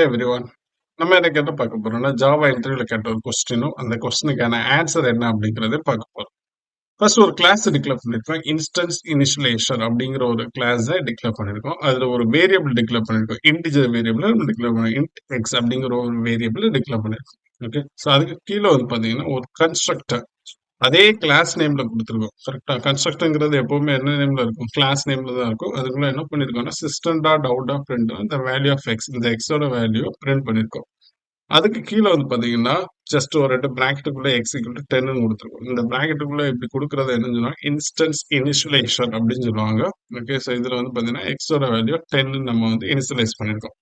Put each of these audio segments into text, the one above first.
Everyone. நம்ம என்ன கேட்ட பார்க்க போறோம்னா, ஜாவா இன்டர்வியூல கேட்ட ஒரு கொஸ்டினும், அந்த கொஸ்டினுக்கான ஆன்சர் என்ன அப்படிங்கிறத பார்க்க போறோம். ஃபர்ஸ்ட் ஒரு கிளாஸ் டிக்ளேர் பண்ணிருக்கோம். இன்ஸ்டன்ஸ் இனிஷியலைசர் அப்படிங்கிற ஒரு கிளாஸை டிக்ளேர் பண்ணிருக்கோம். அதுல ஒரு வேரியபிள் டிக்ளேர் பண்ணிருக்கோம். இன்டிஜர் வேரியபிள் டிக்ளேர் பண்ணி இன்ட் எக்ஸ் அப்படிங்கிற ஒரு வேரியபிள் டிக்ளேர் பண்ணிருக்கோம். ஓகே. ஸோ அதுக்கு கீழே வந்து பாத்தீங்கன்னா ஒரு கன்ஸ்ட்ரக்டர் அதே கிளாஸ் நேம்ல கொடுத்துருக்கோம். கரெக்டா? கன்ஸ்ட்ரக்டர்ங்கிறது எப்பவுமே என்ன நேம்ல இருக்கும்? கிளாஸ் நேம்ல தான் இருக்கும். அதுக்குள்ள என்ன பண்ணிருக்கோம்னா system dot out dot print இந்த வேல்யூ ஆஃப் எக்ஸ் இந்த எக்ஸோட வேல்யூ பிரிண்ட் பண்ணிருக்கோம். அதுக்கு கீழே வந்து பாத்தீங்கன்னா ஜஸ்ட் ஒரு 2 பிராக்கெட்டுக்குள்ள எக்ஸ் ஈக்குவல் டு 10 கொடுத்துருக்கோம். இந்த பிராக்கெட்டுக்குள்ள இப்படி கொடுக்கறது என்னன்னு சொல்லுவாங்க இன்ஸ்டன்ஸ் இனிஷியலைசர் அப்படின்னு சொல்லுவாங்க. ஓகே. ஸோ இதுல வந்து பாத்தீங்கன்னா எக்ஸோட வேல்யூ 10 நம்ம வந்து இனிஷியலைஸ் பண்ணிருக்கோம்.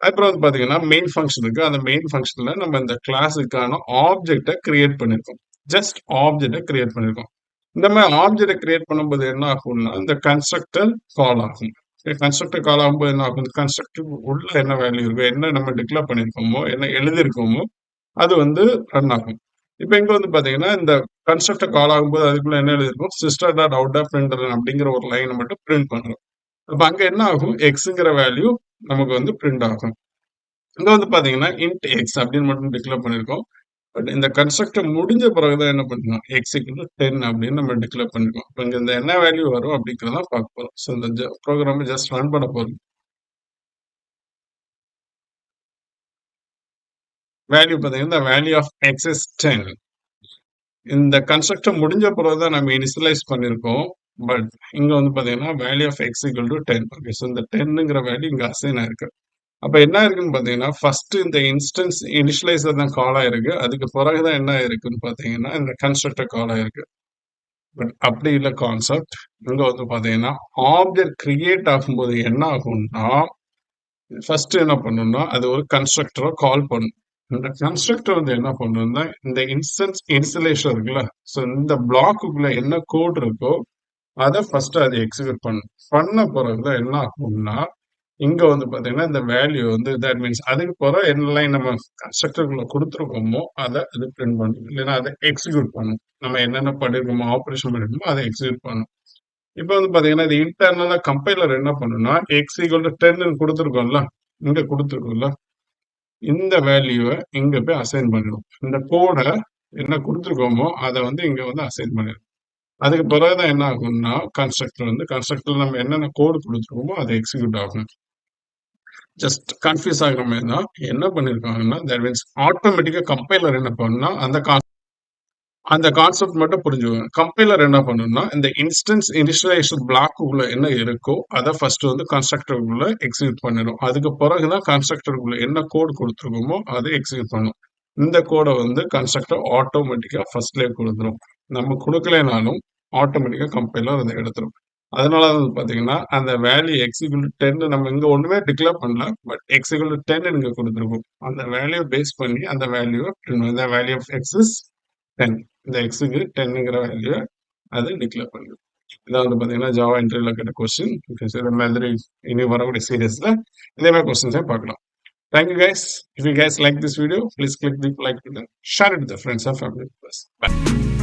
அப்புறம் வந்து பாத்தீங்கன்னா மெயின் ஃபங்க்ஷன் இருக்கு. அந்த மெயின் ஃபங்க்ஷன்ல நம்ம இந்த கிளாஸுக்கான ஆப்ஜெக்டை கிரியேட் பண்ணிருக்கோம். ஜஸ்ட் ஆப்ஜெக்டை கிரியேட் பண்ணிருக்கோம். இந்த மாதிரி ஆப்ஜெக்டை கிரியேட் பண்ணும்போது என்ன ஆகும்னா இந்த கன்ஸ்ட்ரக்டர் கால் ஆகும். கன்ஸ்ட்ரக்டர் கால் ஆகும்போது என்ன ஆகும்? கன்ஸ்ட்ரக்டர் உள்ள என்ன வேல்யூ இருக்கோ, என்ன நம்ம டிக்ளேர் பண்ணிருக்கோமோ, என்ன எழுதியிருக்கோமோ அது வந்து ரன் ஆகும். இப்ப இங்க வந்து பாத்தீங்கன்னா இந்த கன்ஸ்ட்ரக்டர் கால் ஆகும்போது அதுக்குள்ள என்ன எழுதிருக்கும்? System dot out dot println அப்படிங்கிற ஒரு லைனை மட்டும் பிரிண்ட் பண்றோம். அப்ப அங்க என்ன ஆகும்? எக்ஸ்ங்கிற வேல்யூ நமக்கு வந்து பிரிண்ட் ஆகும். இங்க வந்து பாத்தீங்கன்னா இன்ட் எக்ஸ் அப்படின்னு மட்டும் டிக்ளேர் பண்ணிருக்கோம். பட் இந்த கன்ஸ்ட்ரக்டர் முடிஞ்ச பிறகுதான் என்ன பண்ணணும்? எக்ஸ் ஈக்குவல் 10 அப்படின்னு நம்ம டிக்ளேர் பண்ணிருக்கோம். இப்ப இங்க இந்த என்ன வேல்யூ வரும் அப்படிங்கிறத பார்க்க போறோம். ஸோ இந்த ப்ரோக்ராம் ஜஸ்ட் ரன் பண்ண போறோம். வேல்யூ பாத்தீங்கன்னா வேல்யூ ஆஃப் எக்ஸ் இஸ் 10. இந்த கன்ஸ்ட்ரக்டர் முடிஞ்ச பிறகுதான் நம்ம இனிஷியலைஸ் பண்ணிருக்கோம். பட் இங்க வந்து பாத்தீங்கன்னா value of x equal to 10. Okay. So இந்த 10ங்கிற வேல்யூ இங்க அசைன் ஆயிருக்கு. அப்ப என்ன இருக்குன்னு பாத்தீங்கன்னா ஃபர்ஸ்ட் இந்த இன்ஸ்டன்ஸ் இனிஷியலைசர் தான் கால் ஆயிருக்கு. அதுக்கு பிறகுதான் என்ன இருக்குன்னு பாத்தீங்கன்னா இந்த கன்ஸ்ட்ரக்டர் கால் ஆயிருக்கு. பட் அப்படி இல்ல கான்செப்ட். இங்க வந்து பாத்தீங்கன்னா ஆப்ஜெக்ட் கிரியேட் ஆகும்போது என்ன ஆகும்னா ஃபர்ஸ்ட் என்ன பண்ணணும்னா அது ஒரு கன்ஸ்ட்ரக்டரை கால் பண்ணும். இந்த கன்ஸ்ட்ரக்டர் வந்து என்ன பண்ணணும்னா இந்த இன்ஸ்டன்ஸ் இனிஷியலைசர் இருக்குல்ல, ஸோ இந்த பிளாக்குக்குள்ள என்ன கோட் இருக்கோ அதை ஃபர்ஸ்ட் அது எக்ஸிக்யூட் பண்ணும். பண்ண பிறகுதான் என்ன ஆகும்னா இங்க வந்து பாத்தீங்கன்னா இந்த வேல்யூ வந்து தட் மீன்ஸ் அதுக்கு பிறகு என்ன லைன் நம்ம கன்ஸ்ட்ரக்டருக்குள்ள கொடுத்துருக்கோமோ அதை இது பிரிண்ட் பண்ணும். இல்லைன்னா அதை எக்ஸிக்யூட் பண்ணும். நம்ம என்னென்ன பண்ணிருக்கோமோ ஆப்ரேஷன் பண்ணிருக்கோமோ அதை எக்ஸிக்யூட் பண்ணும். இப்போ வந்து பாத்தீங்கன்னா இது இன்டர்னலா கம்பைலர் என்ன பண்ணும்னா எக்ஸ் ஈக்குவல் டு 10 கொடுத்துருக்கோம்ல, இங்க கொடுத்துருக்கோம்ல, இந்த வேல்யூவை இங்க போய் அசைன் பண்ணிடும். இந்த கோடை என்ன கொடுத்துருக்கோமோ அதை வந்து இங்க வந்து அசைன் பண்ணிடும். அதுக்கு பிறகுதான் என்ன ஆகும்னா கன்ஸ்ட்ரக்டர் வந்து கன்ஸ்ட்ரக்டர் நம்ம என்னென்ன கோடு கொடுத்துருக்கோமோ அதை எக்ஸிக்யூட் ஆகும். ஜஸ்ட் கன்ஃபியூஸ் ஆகுற மாதிரி தான் என்ன பண்ணிருக்காங்கன்னா தட் மீன்ஸ் ஆட்டோமேட்டிக்கா கம்பைலர் என்ன பண்ணுன்னா அந்த கான்செப்ட் மட்டும் புரிஞ்சுக்கோங்க. கம்பைலர் என்ன பண்ணும்னா இந்த இன்ஸ்டன்ஸ் இனிஷியலைசர் பிளாக்குள்ள என்ன இருக்கோ அதை ஃபர்ஸ்ட் வந்து கன்ஸ்ட்ரக்டருக்குள்ள எக்ஸிக்யூட் பண்ணிடும். அதுக்கு பிறகுதான் கன்ஸ்ட்ரக்டருக்குள்ள என்ன கோட் கொடுத்துருக்கோமோ அதை எக்ஸிக்யூட் பண்ணும். இந்த கோடை வந்து கன்ஸ்ட்ரக்டர் ஆட்டோமேட்டிக்கா ஃபர்ஸ்ட்லேயே கொடுத்துரும். நம்ம கொடுக்கலைனாலும் ஆட்டோமேட்டிக்கா கம்பைலர் அதை எடுத்துரும். அதனால வந்து பாத்தீங்கன்னா அந்த வேல்யூ எக்ஸிக்யூட் 10 நம்ம இங்க ஒண்ணுமே டிக்ளேர் பண்ணல, பட் எக்ஸிக்யூட் 10 இங்க கொடுத்துருக்கோம். அந்த வேல்யூ பேஸ் பண்ணி அந்த வேல்யூ இந்த வேல்யூ ஆஃப் எக்ஸ் இஸ் 10. இந்த எக்ஸுக்கு 10ங்கிற வேல்யூ அது டிக்ளேர் பண்ணுது. இதான் வந்து பாத்தீங்கன்னா ஜாவா இன்டர்வியூல கேட்ட கொஸ்டின். இந்த மாதிரி இனி வரக்கூடிய சீரியஸ்ல இதே மாதிரி கொஸ்டின்ஸே பார்க்கலாம். Thank you guys. If you guys like this video, please click the like button, share it with your friends and family members. Bye.